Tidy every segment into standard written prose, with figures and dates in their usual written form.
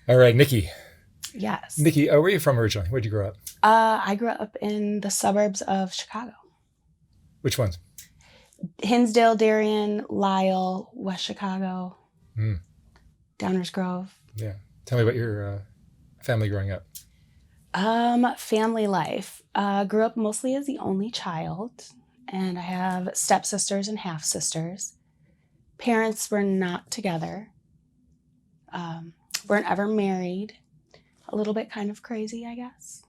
All right, Nikki. Yes. Nikki, where are you from originally? Where'd you grow up? I grew up in the suburbs of Chicago. Which ones? Hinsdale, Darien, Lisle, West Chicago, Mm, Downers Grove. yeah. Tell me about your family growing up. Family life. Grew up mostly as the only child, and I have stepsisters and half sisters. Parents were not together. Weren't ever married. A little bit kind of crazy, I guess.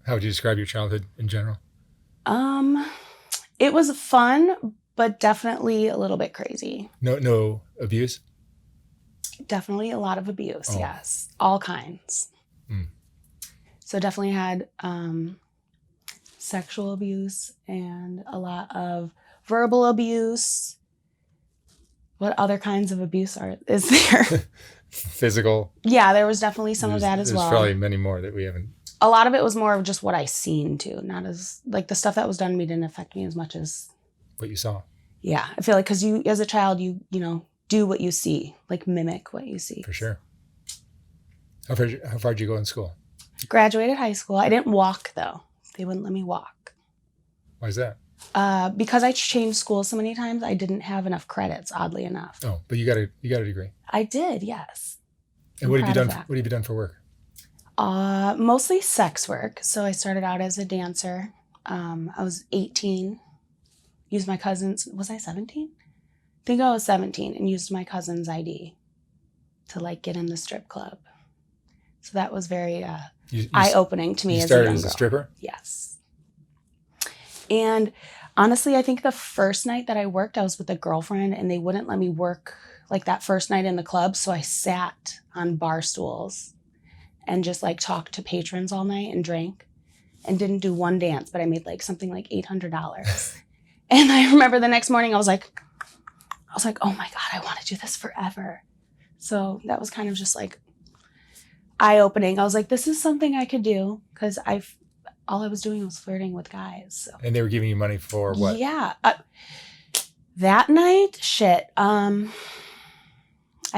How would you describe your childhood in general? Um, it was fun, but definitely a little bit crazy. No abuse? Definitely a lot of abuse, Oh. yes. All kinds. Mm. So definitely had sexual abuse and a lot of verbal abuse. What other kinds of abuse is there? Physical? Yeah, there was definitely some of that as well. There's probably many more that we haven't. A lot of it was more of just what I seen too, not as, like, the stuff that was done to me didn't affect me as much as What you saw. Yeah, I feel like because you, as a child, you do what you see, like mimic what you see. For sure. How far did you go in school? Graduated high school. I didn't walk though. They wouldn't let me walk. Why is that? Because I changed schools so many times, I didn't have enough credits, oddly enough. Oh, but you got a degree. I did, yes. And what have you done? What have you done for work? Mostly sex work. So I started out as a dancer. I was 18. Used my cousin's. Was I 17? I think I was 17 and used my cousin's ID to like get in the strip club. So that was very eye-opening to me as a young girl. You started as a stripper? Yes. And honestly, I think the first night that I worked, I was with a girlfriend and they wouldn't let me work like that first night in the club. So I sat on bar stools and just like talked to patrons all night and drank and didn't do one dance, but I made like something like $800. And I remember the next morning I was like, oh my God, I want to do this forever. So that was kind of just like eye-opening. I was like, this is something I could do because all I was doing was flirting with guys. So. And they were giving you money for what? Yeah. That night, shit. I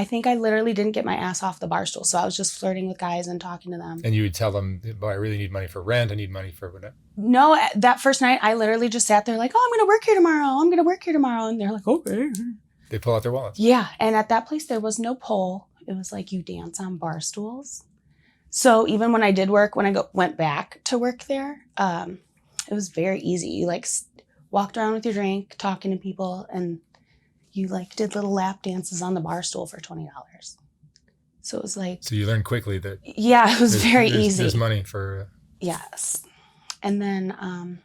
think I literally didn't get my ass off the bar stool. So I was just flirting with guys and talking to them. And you would tell them, I really need money for rent. I need money for whatever. No, that first night, I literally just sat there like, oh, I'm going to work here tomorrow. I'm going to work here tomorrow. And they're like, okay. They pull out their wallets. Yeah. And at that place, there was no pole. It was like you dance on bar stools. So even when I did work, when I went back to work there, it was very easy. You like walked around with your drink, talking to people, and you like did little lap dances on the bar stool for $20. So it was like. So you learned quickly that. Yeah, it was very easy. There's money for. Yes. And then,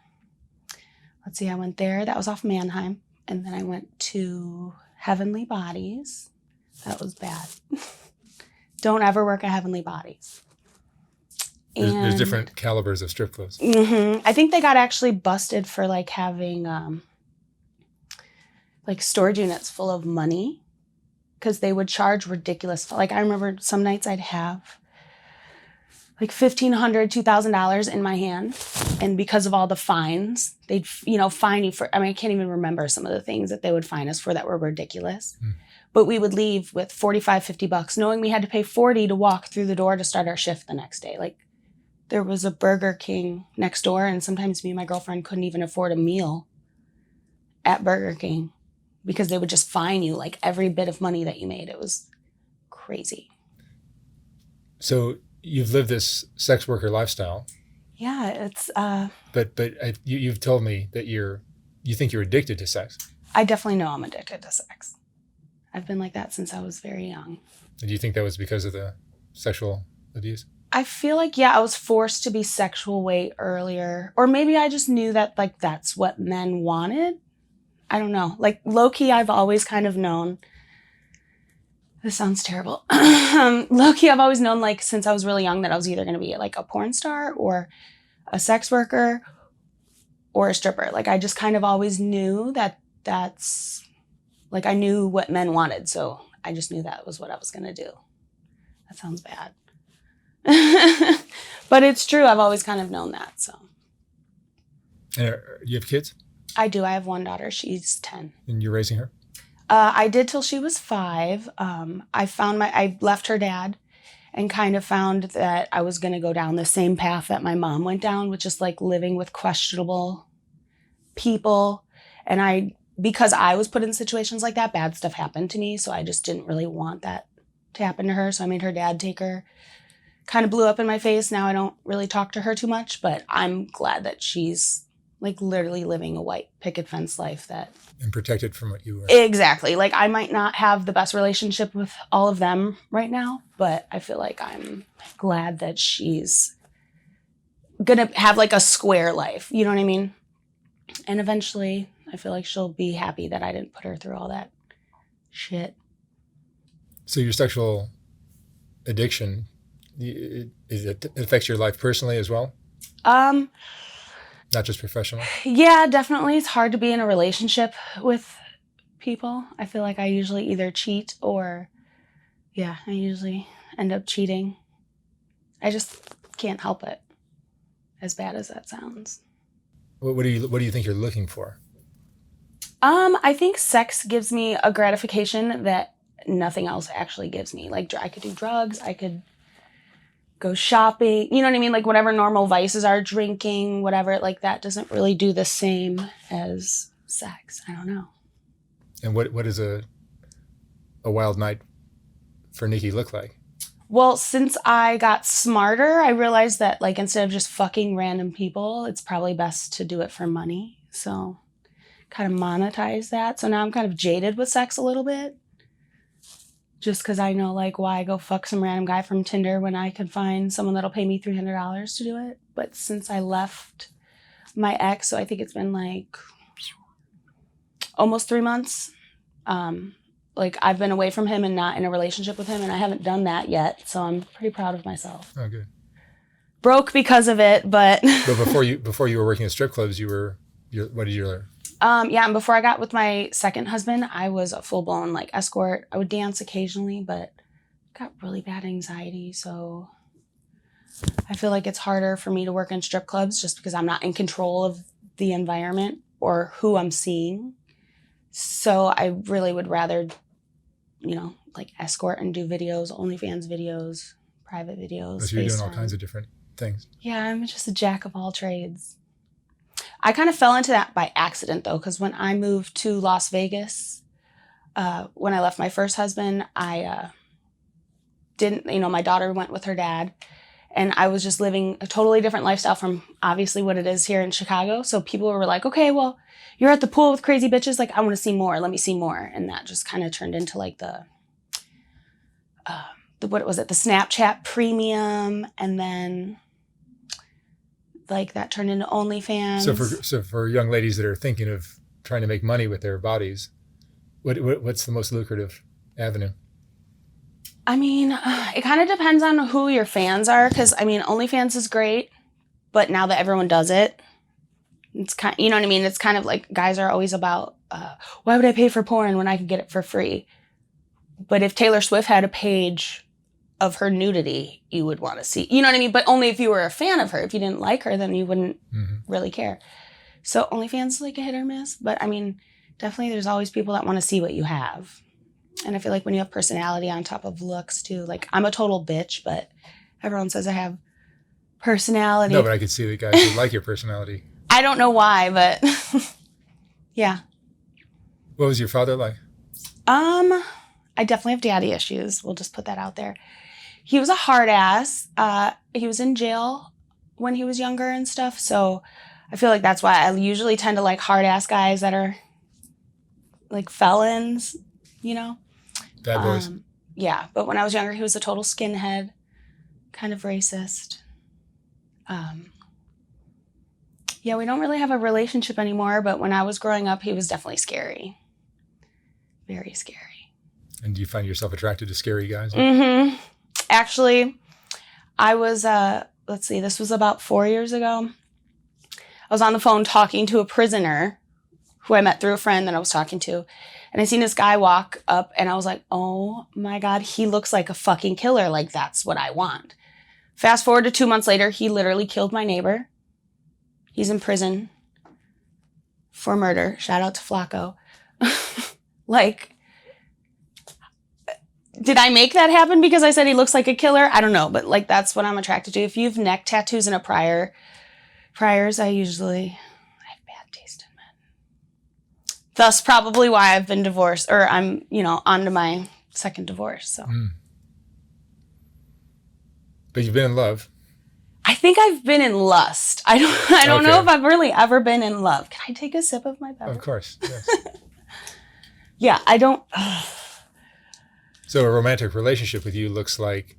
let's see, I went there. That was off Mannheim. And then I went to Heavenly Bodies. That was bad. Don't ever work at Heavenly Bodies. There's different calibers of strip clubs. Mm-hmm. I think they got actually busted for like having like storage units full of money because they would charge ridiculous. Like I remember some nights I'd have like $1,500, $2,000 in my hand. And because of all the fines, they'd, fine you for, I can't even remember some of the things that they would fine us for that were ridiculous. But we would leave with $45, $50, knowing we had to pay $40 to walk through the door to start our shift the next day. Like there was a Burger King next door, and sometimes me and my girlfriend couldn't even afford a meal at Burger King because they would just fine you like every bit of money that you made. It was crazy. So you've lived this sex worker lifestyle. Yeah, it's. But you've told me that you think you're addicted to sex. I definitely know I'm addicted to sex. I've been like that since I was very young. And do you think that was because of the sexual abuse? I feel like, yeah, I was forced to be sexual way earlier. Or maybe I just knew that, like, that's what men wanted. I don't know. Like, low-key, I've always kind of known. This sounds terrible. Low-key, I've always known, like, since I was really young that I was either going to be, like, a porn star or a sex worker or a stripper. Like, I just kind of always knew that's... Like, I knew what men wanted, so I just knew that was what I was going to do. That sounds bad. But it's true. I've always kind of known that, so. And you have kids? I do. I have one daughter. She's 10. And you're raising her? I did till she was 5. I left her dad, and kind of found that I was going to go down the same path that my mom went down, which is like living with questionable people. And because I was put in situations like that, bad stuff happened to me. So I just didn't really want that to happen to her. So I made her dad take her. Kind of blew up in my face. Now I don't really talk to her too much, but I'm glad that she's like literally living a white picket fence life and protected from what you were. Exactly. Like I might not have the best relationship with all of them right now, but I feel like I'm glad that she's gonna have like a square life. You know what I mean? And eventually I feel like she'll be happy that I didn't put her through all that shit. So your sexual addiction, it affects your life personally as well? Not just professionally? Yeah, definitely. It's hard to be in a relationship with people. I feel like I usually either cheat or, I usually end up cheating. I just can't help it, as bad as that sounds. What do you think you're looking for? I think sex gives me a gratification that nothing else actually gives me. Like I could do drugs, I could go shopping, you know what I mean? Like whatever normal vices are, drinking, whatever, like that doesn't really do the same as sex. I don't know. And what does a wild night for Nikki look like? Well, since I got smarter, I realized that like instead of just fucking random people, it's probably best to do it for money. So kind of monetize that. So now I'm kind of jaded with sex a little bit. Just because I know, like, why go fuck some random guy from Tinder when I can find someone that'll pay me $300 to do it. But since I left my ex, so I think it's been like almost 3 months, like I've been away from him and not in a relationship with him, and I haven't done that yet. So I'm pretty proud of myself. Oh, good. Broke because of it, but. But before you were working at strip clubs, what did you learn? And before I got with my second husband, I was a full-blown like escort. I would dance occasionally, but got really bad anxiety. So I feel like it's harder for me to work in strip clubs just because I'm not in control of the environment or who I'm seeing. So I really would rather, like escort and do videos, OnlyFans videos, private videos. So you're doing all kinds of different things. Yeah, I'm just a jack of all trades. I kind of fell into that by accident, though, because when I moved to Las Vegas, when I left my first husband, I didn't, my daughter went with her dad, and I was just living a totally different lifestyle from obviously what it is here in Chicago. So people were like, okay, well, you're at the pool with crazy bitches. Like, I want to see more. Let me see more. And that just kind of turned into like the what was it? The Snapchat premium. And then like that turned into OnlyFans. So for young ladies that are thinking of trying to make money with their bodies, what's the most lucrative avenue? I mean, it kind of depends on who your fans are, because I mean, OnlyFans is great, but now that everyone does it, it's kind, you know what I mean? It's kind of like guys are always about, why would I pay for porn when I could get it for free? But if Taylor Swift had a page of her nudity, you would want to see, you know what I mean? But only if you were a fan of her. If you didn't like her, then you wouldn't really care. So OnlyFans is like a hit or miss, but I mean, definitely there's always people that want to see what you have. And I feel like when you have personality on top of looks too, like I'm a total bitch, but everyone says I have personality. No, but I could see the guys who like your personality. I don't know why, but yeah. What was your father like? I definitely have daddy issues. We'll just put that out there. He was a hard ass. He was in jail when he was younger and stuff. So I feel like that's why I usually tend to like hard ass guys that are like felons, you know? Bad boys. Yeah. But when I was younger, he was a total skinhead, kind of racist. Yeah, we don't really have a relationship anymore, but when I was growing up, he was definitely scary. Very scary. And do you find yourself attracted to scary guys? Mm-hmm. Actually, I was, this was about 4 years ago. I was on the phone talking to a prisoner who I met through a friend that I was talking to. And I seen this guy walk up and I was like, oh my God, he looks like a fucking killer. Like, that's what I want. Fast forward to 2 months later, he literally killed my neighbor. He's in prison for murder. Shout out to Flacco. Like, did I make that happen because I said he looks like a killer? I don't know, but like that's what I'm attracted to. If you have neck tattoos and a priors, I have bad taste in men. Thus probably why I've been divorced, or I'm, on to my second divorce. So. But you've been in love. I think I've been in lust. I don't know if I've really ever been in love. Can I take a sip of my beverage? Of course. Yes. Yeah, I don't. So a romantic relationship with you looks like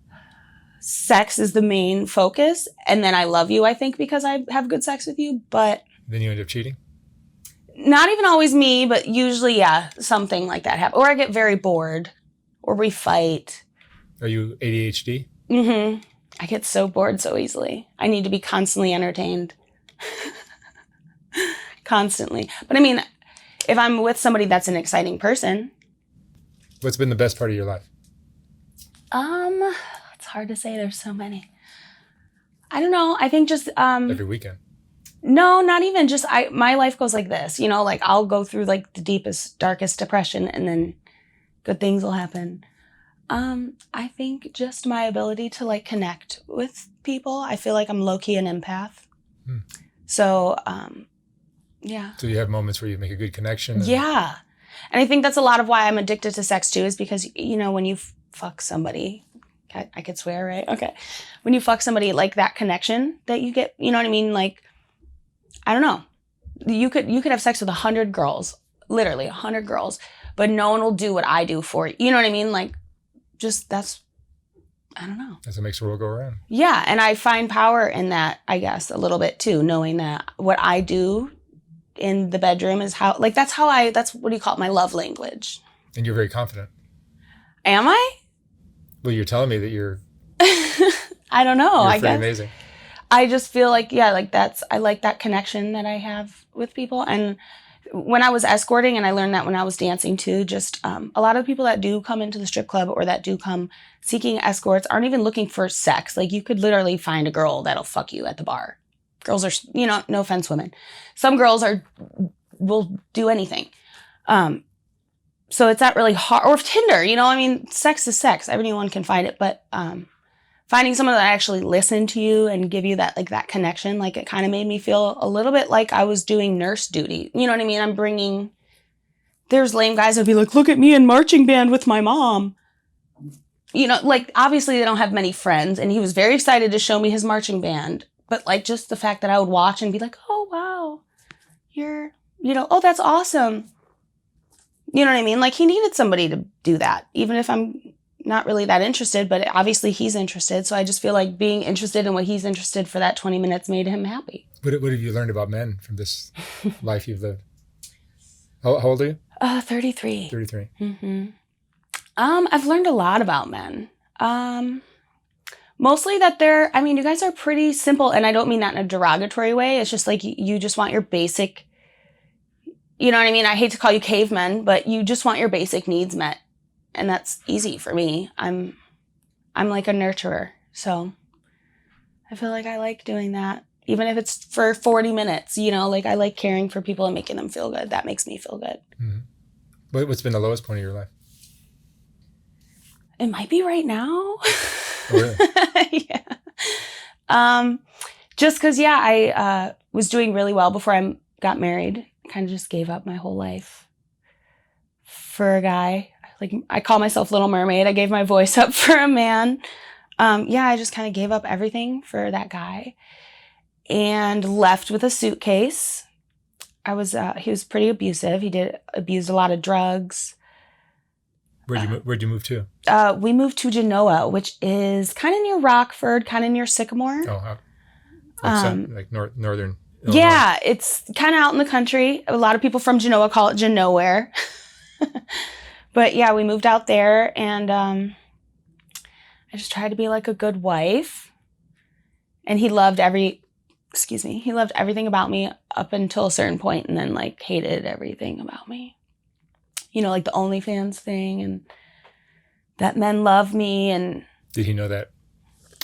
Sex is the main focus, and then I love you, I think, because I have good sex with you, but then you end up cheating? not even always me, but usually, yeah, something like that happens. Or I get very bored, or we fight. Are you ADHD? Mm-hmm. I get so bored so easily. I need to be constantly entertained. Constantly. But I mean, if I'm with somebody that's an exciting person. What's been the best part of your life? It's hard to say. There's so many. I don't know. I think just Every weekend. No, not even. Just my life goes like this. Like I'll go through like the deepest, darkest depression, and then good things will happen. I think just my ability to like connect with people. I feel like I'm low-key an empath. So, yeah. So you have moments where you make a good connection? Yeah. And I think that's a lot of why I'm addicted to sex too, is because, when you fuck somebody, I could swear, right? Okay. When you fuck somebody, like that connection that you get, you know what I mean? Like, I don't know. You could have sex with 100 girls, literally 100 girls, but no one will do what I do for you. You know what I mean? Like, just I don't know. That's what makes the world go around. Yeah. And I find power in that, I guess, a little bit too, knowing that what I do in the bedroom is how, like, that's what do you call it? My love language. And you're very confident. Am I? Well, you're telling me that you're I don't know. You're I pretty guess. amazing. I just feel like, yeah, like I like that connection that I have with people. And when I was escorting, and I learned that when I was dancing too, just a lot of people that do come into the strip club or that do come seeking escorts aren't even looking for sex. Like you could literally find a girl that'll fuck you at the bar. Girls are, no offense, women. Some girls will do anything. So it's not really hard. Or Tinder, sex is sex. Everyone can find it. But finding someone that actually listen to you and give you that, like that connection, like it kind of made me feel a little bit like I was doing nurse duty. You know what I mean? There's lame guys that'd be like, look at me in marching band with my mom. Like obviously they don't have many friends, and he was very excited to show me his marching band. But like just the fact that I would watch and be like, oh, wow, oh, that's awesome. You know what I mean? Like he needed somebody to do that, even if I'm not really that interested, but obviously he's interested. So I just feel like being interested in what he's interested for that 20 minutes made him happy. What have you learned about men from this life you've lived? How old are you? 33. 33. Mm-hmm. I've learned a lot about men. Mostly that you guys are pretty simple, and I don't mean that in a derogatory way. It's just like you just want your basic, you know what I mean? I hate to call you cavemen, but you just want your basic needs met. And that's easy for me. I'm like a nurturer. So I feel like I like doing that. Even if it's for 40 minutes, like I like caring for people and making them feel good. That makes me feel good. Mm-hmm. What's been the lowest point of your life? It might be right now. Oh, really? Yeah. Just because, I was doing really well before I got married. Kind of just gave up my whole life for a guy. Like I call myself Little Mermaid. I gave my voice up for a man. I just kind of gave up everything for that guy and left with a suitcase. He was pretty abusive. He abused a lot of drugs. Where'd you move to? We moved to Genoa, which is kind of near Rockford, kind of near Sycamore. Oh, like northern Illinois. Yeah, it's kind of out in the country. A lot of people from Genoa call it Genowhere. But yeah, we moved out there, and I just tried to be like a good wife. And he loved everything about me up until a certain point, and then like hated everything about me. Like the OnlyFans thing, and that men love me. And did he know that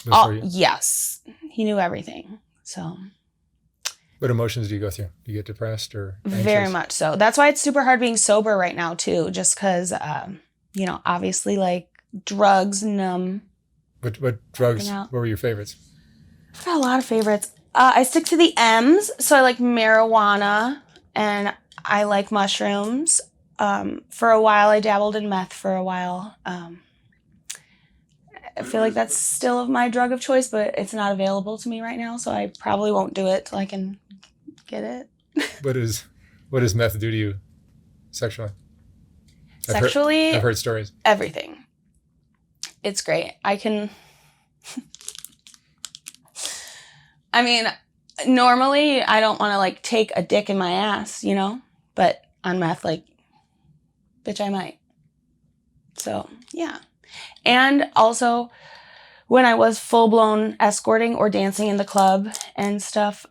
before you? Yes, he knew everything. So what emotions do you go through? Do you get depressed or anxious? Very much so. That's why it's super hard being sober right now too, just because obviously like drugs, numb. What drugs? Out. What were your favorites? I've got a lot of favorites. I stick to the M's, so I like marijuana and I like mushrooms. For a while, I dabbled in meth for a while. I feel like that's still my drug of choice, but it's not available to me right now, so I probably won't do it till I can get it. What does meth do to you sexually? I've heard stories. Everything. It's great. I mean, normally I don't want to like take a dick in my ass, you know, but on meth, like, bitch, I might. So, yeah. And also, when I was full-blown escorting or dancing in the club and stuff,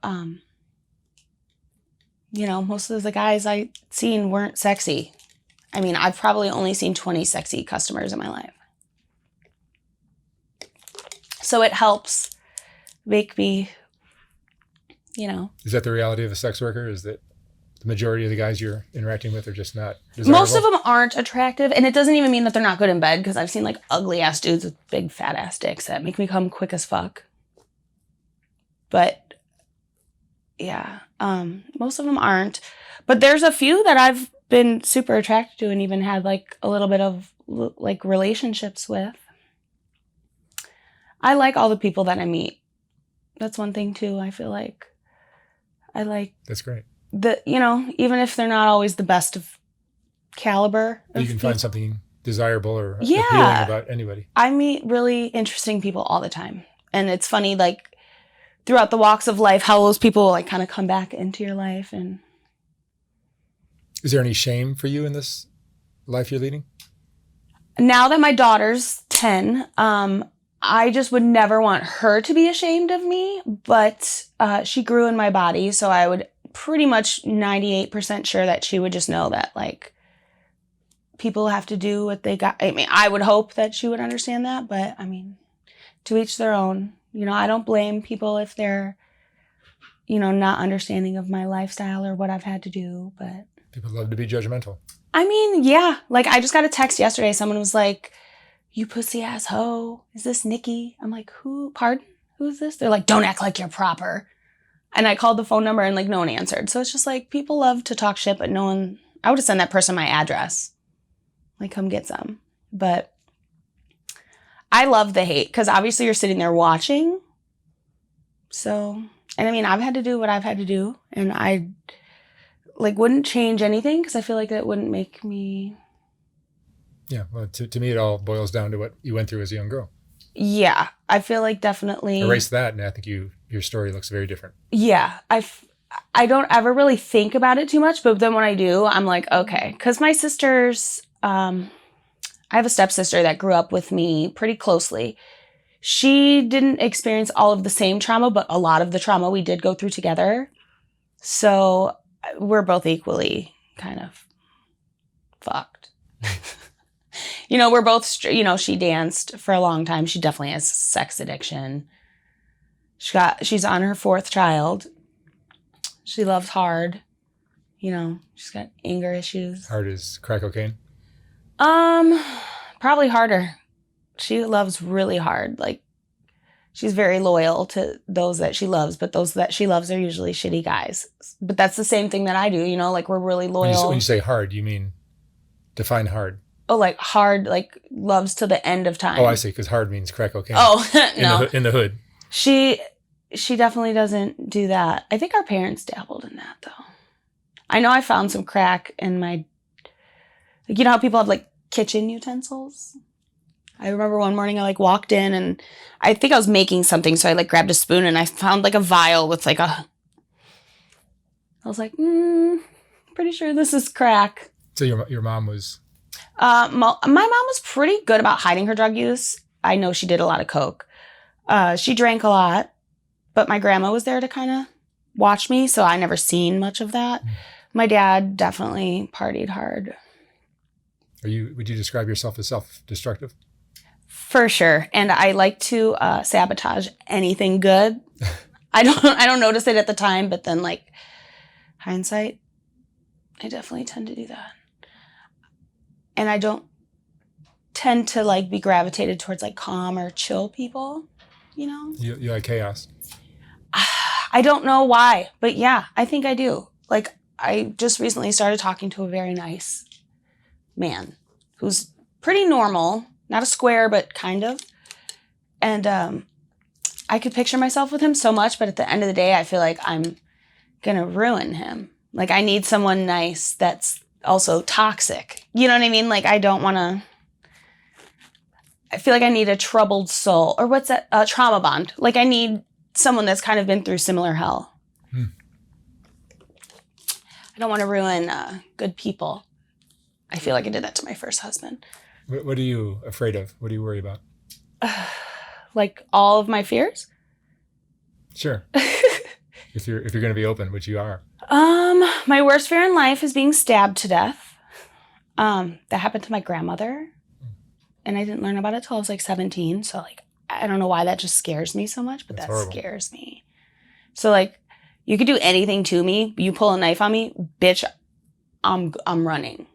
you know, most of the guys I seen weren't sexy. I mean, I've probably only seen 20 sexy customers in my life. So it helps make me, you know. Is that the reality of a sex worker? Is that the majority of the guys you're interacting with are just not desirable? Most of them aren't attractive, and it doesn't even mean that they're not good in bed, because I've seen like ugly ass dudes with big fat ass dicks that make me come quick as fuck. But yeah, most of them aren't. But there's a few that I've been super attracted to and even had like a little bit of like relationships with. I like all the people that I meet. That's one thing too. I feel like I like. That's great. You know, even if they're not always the best of caliber. You can find something desirable or appealing about anybody. I meet really interesting people all the time. And it's funny, like, throughout the walks of life, how those people like kind of come back into your life. And is there any shame for you in this life you're leading? Now that my daughter's 10, I just would never want her to be ashamed of me, but she grew in my body, so I would pretty much 98% sure that she would just know that, like, people have to do what they got. I mean, I would hope that she would understand that, but I mean, to each their own. You know, I don't blame people if they're, you know, not understanding of my lifestyle or what I've had to do, but. People love to be judgmental. I mean, yeah. Like, I just got a text yesterday. Someone was like, "You pussy ass hoe. Is this Nikki?" I'm like, "Who? Pardon? Who is this?" They're like, "Don't act like you're proper." And I called the phone number and like no one answered. So it's just like people love to talk shit, but no one. I would have sent that person my address. Like, come get some. But I love the hate because obviously you're sitting there watching. So, and I mean, I've had to do what I've had to do, and I like wouldn't change anything because I feel like that wouldn't make me. Yeah, well, to me, it all boils down to what you went through as a young girl. Yeah, I feel like definitely erase that, and I think your story looks very different. Yeah, I don't ever really think about it too much, but then when I do, I'm like, okay, because my sisters, I have a stepsister that grew up with me pretty closely. She didn't experience all of the same trauma, but a lot of the trauma we did go through together. So we're both equally kind of fucked. You know, we're both, you know, she danced for a long time. She definitely has sex addiction. She's on her 4th child. She loves hard. You know, she's got anger issues. Hard as crack cocaine? Probably harder. She loves really hard. Like, she's very loyal to those that she loves, but those that she loves are usually shitty guys. But that's the same thing that I do, you know, like we're really loyal. When you say hard, you mean define hard. Oh, like hard, like loves to the end of time. Oh, I see, because hard means crack cocaine. Oh, no. In the hood. She definitely doesn't do that. I think our parents dabbled in that, though. I know I found some crack in my, like, you know how people have, like, kitchen utensils? I remember one morning I, like, walked in, and I think I was making something, so I, like, grabbed a spoon, and I found, like, a vial with, like, I was like, pretty sure this is crack. So your mom was... my mom was pretty good about hiding her drug use. I know she did a lot of coke. She drank a lot, but my grandma was there to kind of watch me, so I never seen much of that. My dad definitely partied hard. Would you describe yourself as self-destructive? For sure, and I like to sabotage anything good. I don't notice it at the time, but then like hindsight, I definitely tend to do that. And I don't tend to like be gravitated towards like calm or chill people, you know? You like chaos. I don't know why, but yeah, I think I do. Like, I just recently started talking to a very nice man who's pretty normal, not a square, but kind of. And I could picture myself with him so much, but at the end of the day, I feel like I'm gonna ruin him. Like, I need someone nice that's also toxic. You know what I mean? Like, I don't want to. I feel like I need a troubled soul, or what's that? A trauma bond. Like, I need someone that's kind of been through similar hell. I don't want to ruin good people. I feel like I did that to my first husband. What are you afraid of? What do you worry about? Like all of my fears? Sure. If you're going to be open, which you are. My worst fear in life is being stabbed to death. That happened to my grandmother, and I didn't learn about it till I was like 17. So like, I don't know why that just scares me so much, but That's that horrible. scares me. So like, you could do anything to me. You pull a knife on me, bitch, I'm running.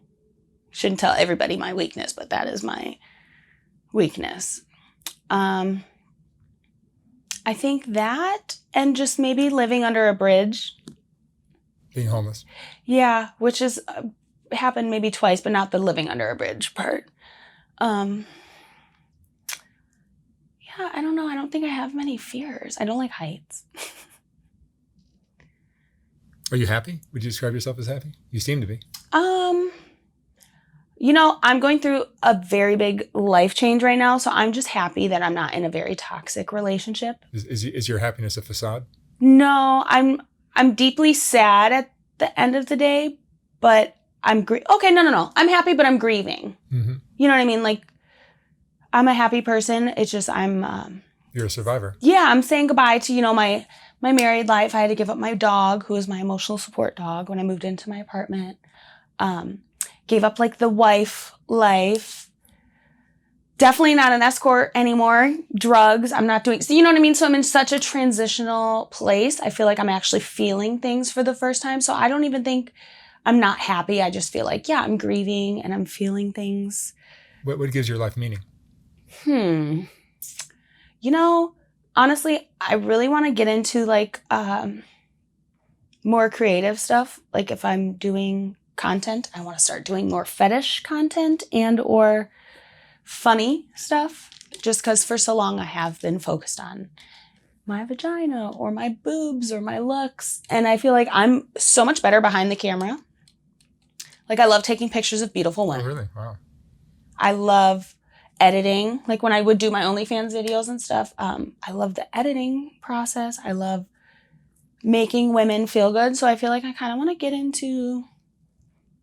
Shouldn't tell everybody my weakness, but that is my weakness. I think that, and just maybe living under a bridge. Being homeless. Yeah, which is happened maybe twice, but not the living under a bridge part. Yeah, I don't know. I don't think I have many fears. I don't like heights. Are you happy? Would you describe yourself as happy? You seem to be. You know, I'm going through a very big life change right now, so I'm just happy that I'm not in a very toxic relationship. Is your happiness a facade? No, I'm deeply sad at the end of the day, but okay, no. I'm happy, but I'm grieving. Mm-hmm. You know what I mean? Like, I'm a happy person. It's just You're a survivor. Yeah, I'm saying goodbye to, you know, my married life. I had to give up my dog, who was my emotional support dog, when I moved into my apartment. Gave up like the wife life. Definitely not an escort anymore. Drugs. I'm not doing, so you know what I mean? So I'm in such a transitional place. I feel like I'm actually feeling things for the first time. So I don't even think I'm not happy. I just feel like, yeah, I'm grieving and I'm feeling things. What gives your life meaning? You know, honestly, I really want to get into like more creative stuff. Like if I'm doing content, I want to start doing more fetish content and or funny stuff, just because for so long I have been focused on my vagina or my boobs or my looks, and I feel like I'm so much better behind the camera. Like, I love taking pictures of beautiful women. Oh, really? Wow. I love editing. Like when I would do my OnlyFans videos and stuff, I love the editing process. I love making women feel good. So I feel like I kind of want to get into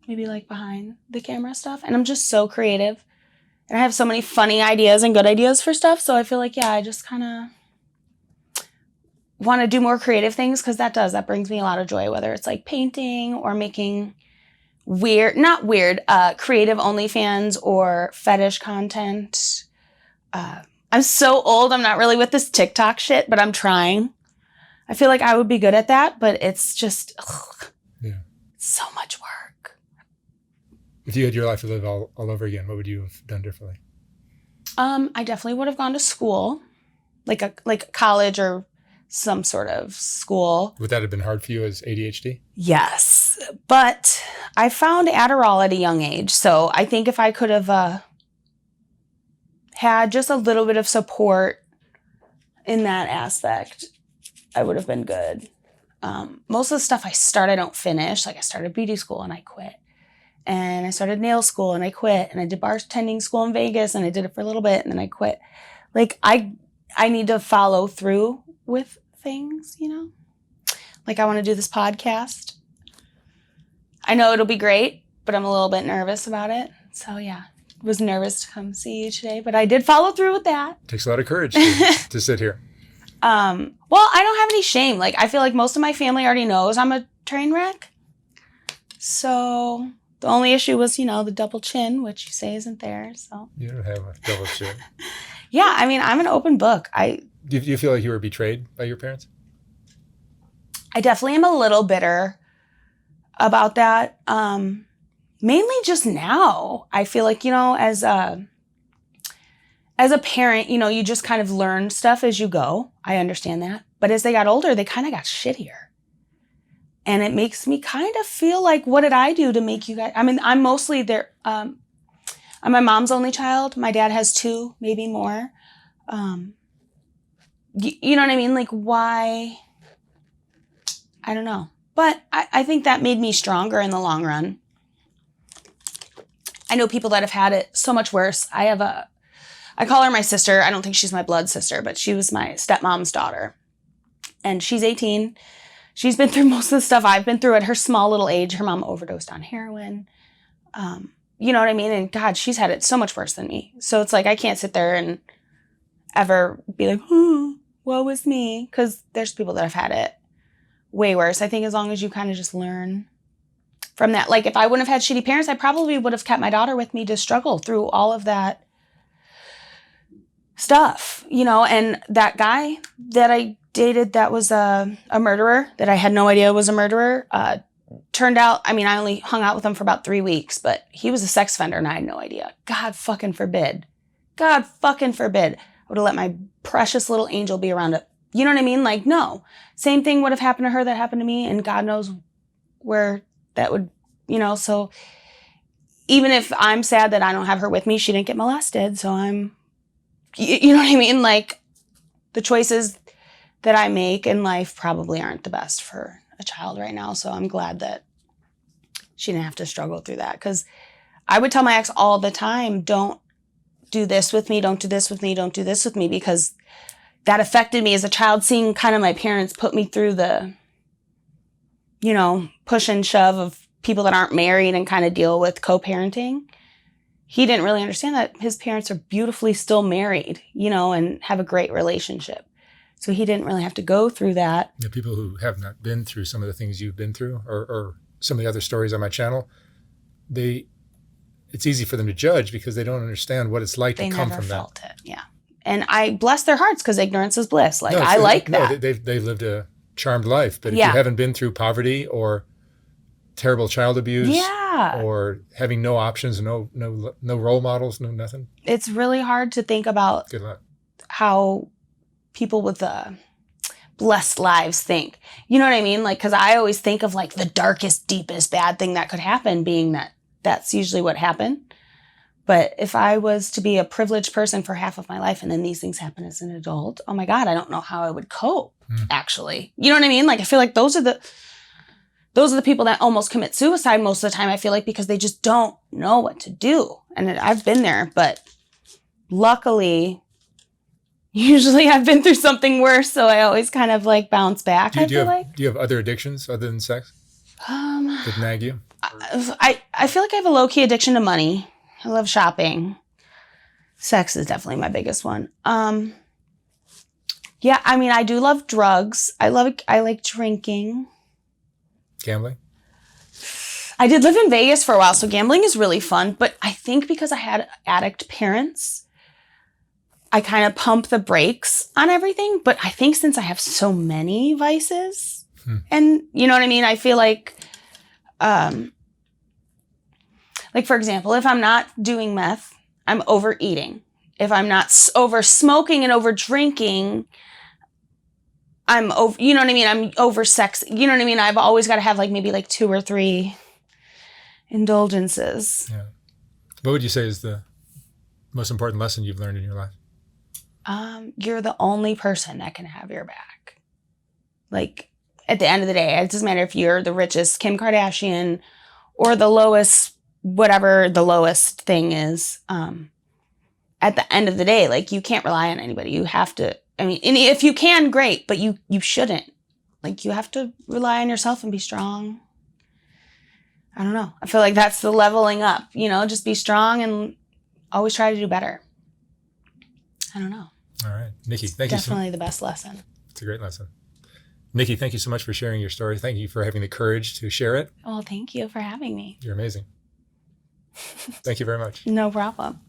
maybe like behind the camera stuff. And I'm just so creative. And I have so many funny ideas and good ideas for stuff. So I feel like, yeah, I just kind of want to do more creative things, because that brings me a lot of joy, whether it's like painting or making creative OnlyFans or fetish content. I'm so old. I'm not really with this TikTok shit, but I'm trying. I feel like I would be good at that, but it's just so much work. If you had your life to live all over again, what would you have done differently? I definitely would have gone to school, like college or some sort of school. Would that have been hard for you as ADHD? Yes, but I found Adderall at a young age, so I think if I could have had just a little bit of support in that aspect, I would have been good. Most of the stuff I start, I don't finish. Like I started beauty school and I quit. And I started nail school and I quit. And I did bartending school in Vegas and I did it for a little bit and then I quit. Like I need to follow through with things, you know? Like I want to do this podcast. I know it'll be great, but I'm a little bit nervous about it. So yeah, was nervous to come see you today, but I did follow through with that. It takes a lot of courage to sit here. Well, I don't have any shame. Like I feel like most of my family already knows I'm a train wreck. So the only issue was, you know, the double chin, which you say isn't there. So you don't have a double chin. Yeah, I mean, I'm an open book. Do you feel like you were betrayed by your parents? I definitely am a little bitter about that. Mainly just now. I feel like, you know, as as a parent, you know, you just kind of learn stuff as you go. I understand that. But as they got older, they kind of got shittier. And it makes me kind of feel like, what did I do to make you guys? I mean, I'm mostly there. I'm my mom's only child. My dad has 2, maybe more. You know what I mean? Like, why? I don't know. But I think that made me stronger in the long run. I know people that have had it so much worse. I call her my sister. I don't think she's my blood sister, but she was my stepmom's daughter. And she's 18. She's been through most of the stuff I've been through at her small little age. Her mom overdosed on heroin. You know what I mean? And God, she's had it so much worse than me. So it's like, I can't sit there and ever be like, woe is me. Because there's people that have had it way worse. I think as long as you kind of just learn from that. Like, if I wouldn't have had shitty parents, I probably would have kept my daughter with me to struggle through all of that stuff, you know. And that guy that I dated that was a murderer, that I had no idea was a murderer, turned out, I mean, I only hung out with him for about 3 weeks, but he was a sex offender and I had no idea. God fucking forbid. God fucking forbid. I would have let my precious little angel be around it. You know what I mean? Like, no. Same thing would have happened to her that happened to me, and God knows where that would, you know. So even if I'm sad that I don't have her with me, she didn't get molested. So you know what I mean? Like, the choices that I make in life probably aren't the best for a child right now. So I'm glad that she didn't have to struggle through that. Because I would tell my ex all the time, don't do this with me, don't do this with me, don't do this with me, because that affected me as a child, seeing kind of my parents put me through the, you know, push and shove of people that aren't married and kind of deal with co-parenting. He didn't really understand that his parents are beautifully still married, you know, and have a great relationship. So he didn't really have to go through that. The people who have not been through some of the things you've been through, or some of the other stories on my channel, it's easy for them to judge because they don't understand what it's like to come from that. They never felt it, yeah. And I bless their hearts, because ignorance is bliss. Like, I like that. They've lived a charmed life. But if you haven't been through poverty or terrible child abuse, or having no options, no role models, no nothing, it's really hard to think about. Good luck. How people with blessed lives think. You know what I mean? Like, because I always think of like the darkest, deepest bad thing that could happen being that's usually what happened. But if I was to be a privileged person for half of my life and then these things happen as an adult, oh my God, I don't know how I would cope, actually. You know what I mean? Like, I feel like those are the people that almost commit suicide most of the time, I feel like, because they just don't know what to do. And I've been there, but luckily, usually I've been through something worse, so I always kind of like bounce back. Do you have other addictions other than sex that nag you? I feel like I have a low-key addiction to money. I love shopping. Sex is definitely my biggest one. Yeah, I mean, I do love drugs. I like drinking. Gambling? I did live in Vegas for a while, so gambling is really fun. But I think because I had addict parents, I kind of pump the brakes on everything. But I think since I have so many vices, and you know what I mean? I feel like, for example, if I'm not doing meth, I'm overeating. If I'm not over smoking and over drinking, I'm over, you know what I mean? I'm over sex. You know what I mean? I've always got to have maybe 2 or 3 indulgences. Yeah. What would you say is the most important lesson you've learned in your life? You're the only person that can have your back. Like, at the end of the day, it doesn't matter if you're the richest Kim Kardashian or the lowest, whatever the lowest thing is. At the end of the day, you can't rely on anybody. You have to, and if you can, great, but you shouldn't. You have to rely on yourself and be strong. I don't know. I feel like that's the leveling up, just be strong and always try to do better. I don't know. All right. Nikki, thank you. Definitely the best lesson. It's a great lesson. Nikki, thank you so much for sharing your story. Thank you for having the courage to share it. Well, thank you for having me. You're amazing. Thank you very much. No problem.